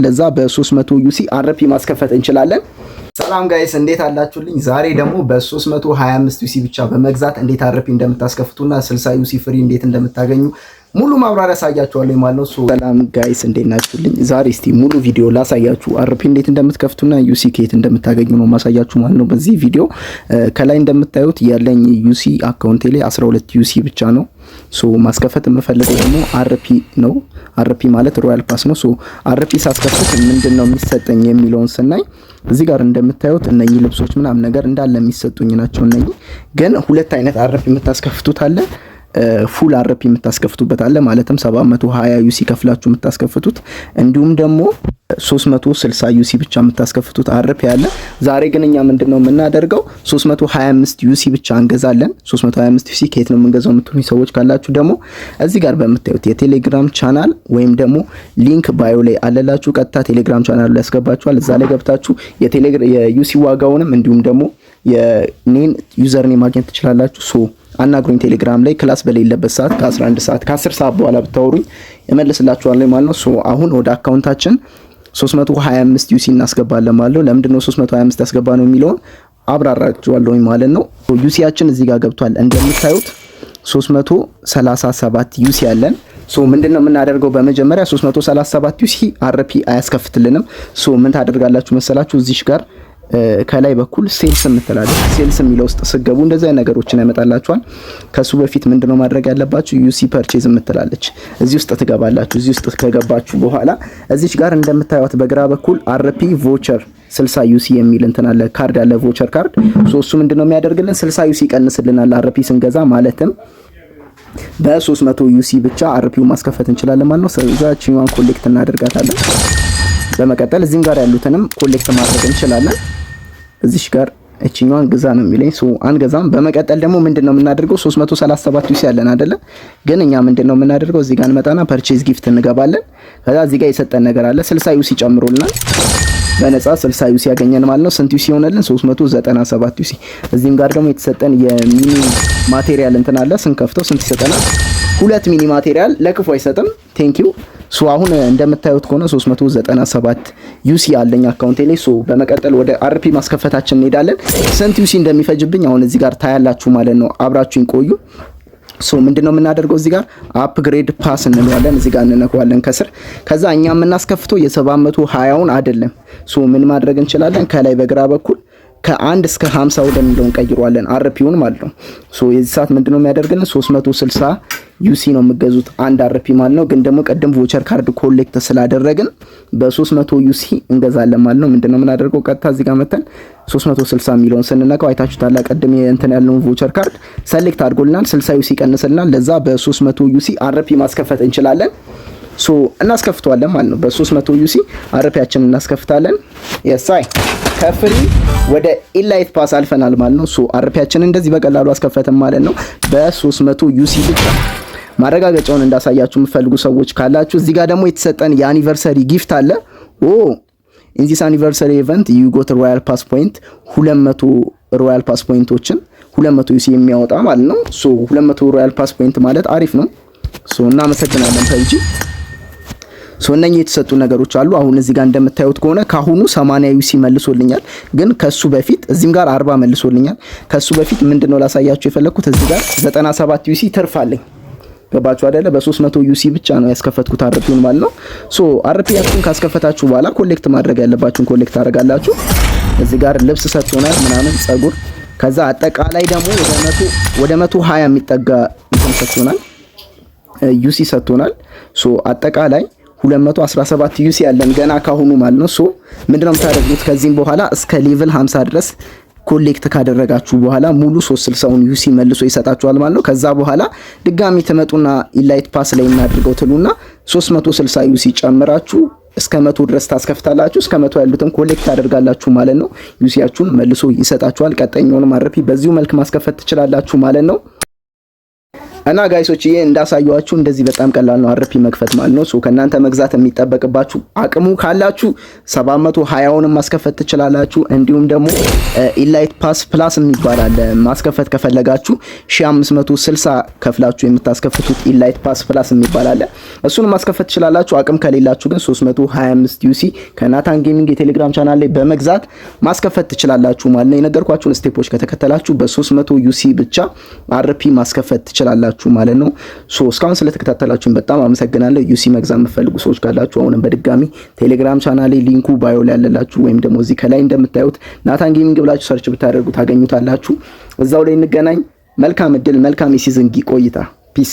ለዛ በ300 ዩሲ አርፒ ማስከፈት እንችላለን። ሰላም ጋይስ እንዴት አላችሁልኝ? ዛሬ ደግሞ በ325 ዩሲ ብቻ በመግዛት እንዴት አርፒ እንደምታስከፍቱና 60 ዩሲ ፍሪ እንዴት እንደምታገኙ ሙሉ ማብራሪያ ያሳያችኋለሁ ማለት ነው። ሰላም ጋይስ እንዴት ናችሁልኝ? ዛሬ እስቲ ሙሉ ቪዲዮ ላሳያችሁ አርፒ እንዴት እንደምትከፍቱና ዩሲ ከየት እንደምታገኙ ነው ማሳያችሁ ማለት ነው። በዚህ ቪዲዮ ከላይ እንደምታዩት ያለኝ ዩሲ አካውንቴ ላይ 12 ዩሲ ብቻ ነው። ማስከፈት የምፈልገው ደግሞ አርፒ ነው። አርፒ ማለት ሮያል ፓስ ነው። አርፒ ሳስከፍት ምንድነው የሚሰጠኝ የሚለውን ስናይ እዚህ ጋር እንደምታዩት እነኚህ ልብሶች ምናምን ነገር እንዳለ የሚሰጡኝ ናቸው። እነኚህ ግን ሁለት አይነት አርፒ የምታስከፍቱት አለ። ፉል አርፒ የምታስከፍቱበት አለ ማለትም 720 ዩሲ ከፍላችሁ የምታስከፍቱት፣ እንዲሁም ደግሞ 360 ዩሲ ብቻ የምታስከፍቱት አርፒ አለ። ዛሬ ግን እኛ ምንድነው የምናደርገው 325 ዩሲ ብቻ እንገዛለን። 325 ዩሲ ከየት ነው የምንገዛው የምትሉኝ ሰዎች ካላችሁ ደግሞ እዚህ ጋር በምታዩት የቴሌግራም ቻናል ወይም ደግሞ ሊንክ ባዮ ላይ አለላችሁ። ቀጥታ ቴሌግራም ቻናል ላይ ያስገባችኋል። እዛ ላይ ገብታችሁ የዩሲ ዋጋውንም እንዲሁም ደግሞ የኔን ዩዘር ኔም ማግኘት ትችላላችሁ። አናግሩኝ ቴሌግራም ላይ ክላስ በሌለበት ሰዓት ከ11 ሰዓት ከ10 ሰዓት በኋላ ብታወሩኝ እመልስላችኋለሁ ማለት ነው። አሁን ወደ አካውንታችን 325 ዩሲ እናስገባለን ማለት ነው። ለምንድን ነው 325 ያስገባ ነው የሚለውን አብራራችኋለሁ ማለት ነው። ዩሲያችን እዚህ ጋር ገብቷል። እንደምታዩት 337 ዩሲ አለን። ምንድነው የምናደርገው? በመጀመሪያ 337 ዩሲ አርፒ አያስከፍትልንም። ምን ታደርጋላችሁ መሰላችሁ? እዚሽ ጋር ከላይ በኩል ሴልስ የምትላለች ሴልስ የሚለው ውስጥ ስገቡ እንደዚህ አይነት ነገሮችን ያመጣላችኋል። ከሱ በፊት ምንድነው ማድረግ ያለባችሁ? ዩሲ ፐርቼዝ የምትላለች እዚህ ውስጥ ትገባላችሁ። እዚህ ውስጥ ከገባችሁ በኋላ እዚች ጋር እንደምታዩት በግራ በኩል አርፒ ቮቸር 60 ዩሲ የሚል እንትን አለ፣ ካርድ አለ፣ ቮቸር ካርድ። እሱ ምንድነው የሚያደርግልን? 60 ዩሲ ይቀንስልናል አርፒ ስንገዛ። ማለትም በ300 ዩሲ ብቻ አርፒው ማስከፈት እንችላለን ማለት ነው። ስለዚህኛዋን ኮሌክት እናደርጋታለን። በመቀጠል እዚህም ጋር ያሉትንም ኮሌክት ማድረግ እንችላለን። እዚሽ ጋር እቺኛዋን ግዛ ነው የሚለኝ። አንገዛም። በመቀጠል ደግሞ ምንድነው የምናደርገው? 337 ዩሲ ያለን አይደለ? ግን እኛ ምንድነው የምናደርገው? እዚህ ጋር እንመጣና ፐርቼዝ ጊፍት እንገባለን። ከዛ እዚህ ጋር የሰጠን ነገር አለ። 60 ዩሲ ጨምሮልናል። በነፃ 60 ዩሲ ያገኘን ማለት ነው። ስንት ዩሲ ሆነልን? 397 ዩሲ። እዚህም ጋር ደግሞ የተሰጠን የሚኒ ማቴሪያል እንትን አለ። ስንከፍተው ስንት ይሰጠናል? 2 ሚኒ ማቴሪያል። ለክፉ አይሰጥም። ቴንኪው። አሁን እንደምታዩት ከሆነ 397 ዩሲ አለኝ አካውንቴ ላይ። በመቀጠል ወደ አርፒ ማስከፈታችን እንሄዳለን። ስንት ዩሲ እንደሚፈጅብኝ አሁን እዚህ ጋር ታያላችሁ ማለት ነው። አብራችሁኝ ቆዩ። ምንድነው የምናደርገው? እዚህ ጋር አፕግሬድ ፓስ እንለዋለን። እዚህ ጋር እንነካዋለን ከስር። ከዛ እኛ የምናስከፍተው የ720ውን አይደለም። ምን ማድረግ እንችላለን? ከላይ በግራ በኩል ከ1 እስከ 50 ወደሚለው እንቀይረዋለን አርፒውን ማለት ነው። የዚህ ሰዓት ምንድነው የሚያደርግልን? 360 ዩሲ ነው የምገዙት አንድ አርፒ ማለት ነው። ግን ደግሞ ቀደም ቮቸር ካርድ ኮሌክት ስላደረግን በ300 ዩሲ እንገዛለን ማለት ነው። ምንድነው የምናደርገው? ቀጥታ እዚህ ጋር መተን 360 የሚለውን ስንነካው አይታችሁታል። ቀደም እንትን ያለውን ቮቸር ካርድ ሰሌክት አድርጎልናል። 60 ዩሲ ቀንስልናል። ለዛ በ300 ዩሲ አርፒ ማስከፈት እንችላለን። እናስከፍተዋለን ማለት ነው። በ300 ዩሲ አርፒያችንን እናስከፍታለን። የሳይ ከፍሪ ወደ ኢላይት ፓስ አልፈናል ማለት ነው። አርፒያችንን እንደዚህ በቀላሉ አስከፈተን ማለት ነው። በ300 ዩሲ ብቻ ማረጋገጫውን እንዳሳያችሁ የምትፈልጉ ሰዎች ካላችሁ እዚህ ጋር ደግሞ የተሰጠን የአኒቨርሰሪ ጊፍት አለ። ኢን ዚስ አኒቨርሰሪ ኢቨንት ዩ ጎት ሮያል ፓስ ፖይንት 200 ሮያል ፓስ ፖይንቶችን 200 ዩሲ የሚያወጣ ማለት ነው። 200 ሮያል ፓስ ፖይንት ማለት አሪፍ ነው። እናመሰግናለን ፐብጂ። እነኚህ የተሰጡ ነገሮች አሉ። አሁን እዚህ ጋር እንደምታዩት ከሆነ ካሁኑ 80 ዩሲ መልሶልኛል። ግን ከሱ በፊት እዚህም ጋር 40 መልሶልኛል። ከሱ በፊት ምንድነው ላሳያችሁ የፈለኩት እዚህ ጋር 97 ዩሲ ትርፍ አለኝ። ገባችሁ አይደለ? በ300 ዩሲ ብቻ ነው ያስከፈትኩት አርፒውን ማለት ነው። አርፒያችሁን ካስከፈታችሁ በኋላ ኮሌክት ማድረግ ያለባችሁን ኮሌክት አደርጋላችሁ። እዚህ ጋር ልብስ ሰጥቶናል ምናምን ጸጉር። ከዛ አጠቃላይ ደግሞ ወደ 120 የሚጠጋ እንትን ሰጥቶናል ዩሲ ሰጥቶናል። አጠቃላይ 217 ዩሲ ያለን ገና ካሁኑ ማለት ነው። ምንድነው የምታደርጉት? ከዚህም በኋላ እስከ ሌቭል 50 ድረስ ኮሌክት ካደረጋችሁ በኋላ ሙሉ 360 ዩሲ መልሶ ይሰጣችኋል ማለት ነው። ከዛ በኋላ ድጋሚ ትመጡና ኢላይት ፓስ ላይ እናድርገው ትሉና 360 ዩሲ ጨምራችሁ እስከ 100 ድረስ ታስከፍታላችሁ። እስከ 100 ያሉትን ኮሌክት ታደርጋላችሁ ማለት ነው። ዩሲያችሁን መልሶ ይሰጣችኋል። ቀጣይኛውን አርፒ በዚሁ መልክ ማስከፈት ትችላላችሁ ማለት ነው። እና ጋይሶች ይሄ እንዳሳያችሁ እንደዚህ በጣም ቀላል ነው አርፒ መክፈት ማለት ነው። ሶ ከናንተ መግዛት የሚጠበቅባችሁ አቅሙ ካላችሁ 720ውንም ማስከፈት ትችላላችሁ። እንዲሁም ደግሞ ኢላይት ፓስ ፕላስ የሚባል አለ ማስከፈት ከፈለጋችሁ 1560 ከፍላችሁ የምታስከፍቱት ኢላይት ፓስ ፕላስ የሚባል አለ። እሱን ማስከፈት ትችላላችሁ። አቅም ከሌላችሁ ግን 325 ዩሲ ከናታን ጌሚንግ የቴሌግራም ቻናል ላይ በመግዛት ማስከፈት ትችላላችሁ ማለት ነው። የነገርኳችሁን ስቴፖች ከተከተላችሁ በ300 ዩሲ ብቻ አርፒ ማስከፈት ትችላላችሁ ማለት ነው። ሶ እስካሁን ስለተከታተላችሁን በጣም አመሰግናለሁ። ዩሲ መግዛት የምትፈልጉ ሰዎች ካላችሁ አሁንም በድጋሚ ቴሌግራም ቻናሌ ሊንኩ ባዮ ላይ ያለላችሁ ወይም ደግሞ እዚህ ከላይ እንደምታዩት ናታን ጌሚንግ ብላችሁ ሰርች ብታደርጉ ታገኙታላችሁ። እዛው ላይ እንገናኝ። መልካም እድል፣ መልካም የሲዝን ቆይታ። ፒስ